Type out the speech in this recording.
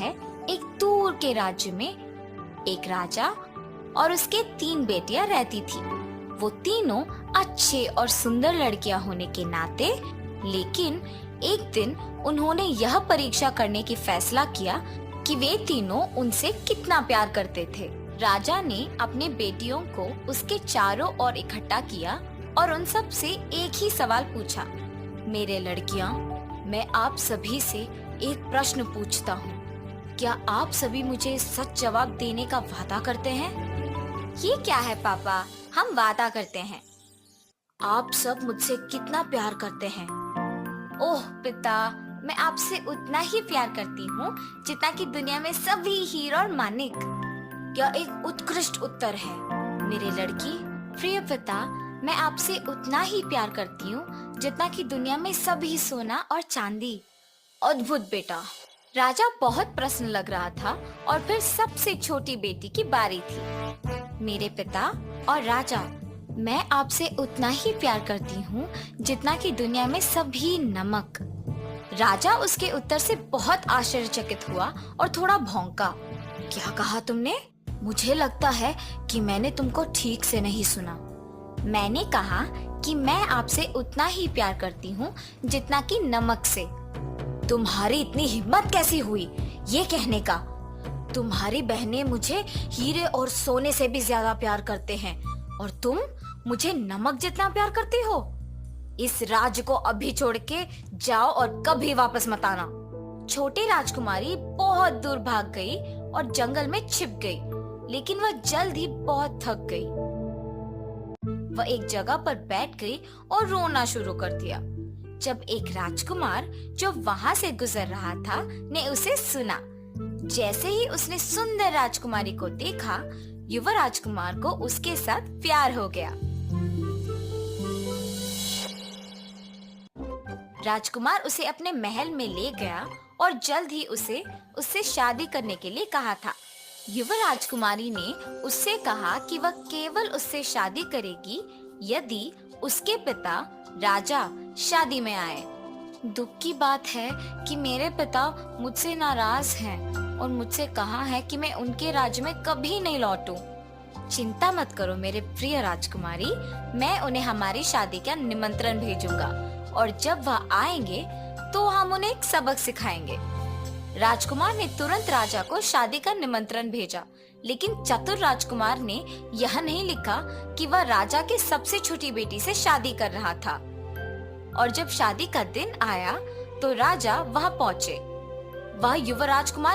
है, एक दूर के राज्य में एक राजा और उसके 3 बेटियां रहती थी। वो तीनों अच्छे और सुंदर लड़कियां होने के नाते, लेकिन एक दिन उन्होंने यह परीक्षा करने की फैसला किया कि वे तीनों उनसे कितना प्यार करते थे। राजा ने अपने बेटियों को उसके चारों ओर इकट्ठा किया और उन सब से एक ही सवाल पूछा। मेरे लड़कियां, मैं आप सभी से एक प्रश्न पूछता हूँ। क्या आप सभी मुझे सच जवाब देने का वादा करते हैं? ये क्या है पापा, हम वादा करते हैं। आप सब मुझसे कितना प्यार करते हैं? ओह पिता, मैं आपसे उतना ही प्यार करती हूँ जितना कि दुनिया में सभी हीरो और मानिक। यह एक उत्कृष्ट उत्तर है मेरे लड़की। प्रिय पिता, मैं आपसे उतना ही प्यार करती हूँ जितना कि दुनिया में सभी सोना और चांदी। अद्भुत बेटा। राजा बहुत प्रसन्न लग रहा था और फिर सबसे छोटी बेटी की बारी थी। मेरे पिता और राजा, मैं आपसे उतना ही प्यार करती हूँ जितना कि दुनिया में सभी नमक। राजा उसके उत्तर से बहुत आश्चर्यचकित हुआ और थोड़ा भौंका। क्या कहा तुमने? मुझे लगता है कि मैंने तुमको ठीक से नहीं सुना। मैंने कहा कि मैं आपसे उतना ही प्यार करती हूँ जितना कि नमक से। तुम्हारी इतनी हिम्मत कैसी हुई ये कहने का? तुम्हारी बहनें मुझे हीरे और सोने से भी ज्यादा प्यार करते हैं और तुम मुझे नमक जितना प्यार करती हो। इस राज्य को अभी छोड़ के जाओ और कभी वापस मत आना। छोटी राजकुमारी बहुत दूर भाग गई और जंगल में छिप गई, लेकिन वह जल्द ही बहुत थक गई। वह एक जगह पर बैठ गई और रोना शुरू कर दिया। जब एक राजकुमार जो वहां से गुजर रहा था ने उसे सुना। जैसे ही उसने सुंदर राजकुमारी को देखा, युवा राजकुमार को उसके साथ प्यार हो गया। राजकुमार उसे अपने महल में ले गया और जल्द ही उससे शादी करने के लिए कहा था। युवा राजकुमारी ने उससे कहा कि वह केवल उससे शादी करेगी यदि उसके पिता राजा शादी में आए। दुख की बात है कि मेरे पिता मुझसे नाराज हैं और मुझसे कहा है कि मैं उनके राज्य में कभी नहीं लौटूं। चिंता मत करो मेरे प्रिय राजकुमारी, मैं उन्हें हमारी शादी का निमंत्रण भेजूंगा और जब वह आएंगे तो हम उन्हें एक सबक सिखाएंगे। राजकुमार ने तुरंत राजा को शादी का निमंत्रण भेजा, लेकिन चतुर राजकुमार ने यह नहीं लिखा कि वह राजा के सबसे छोटी बेटी से शादी कर रहा था। और जब शादी का दिन आया तो राजा वहां पहुंचे। वह युवा राजकुमार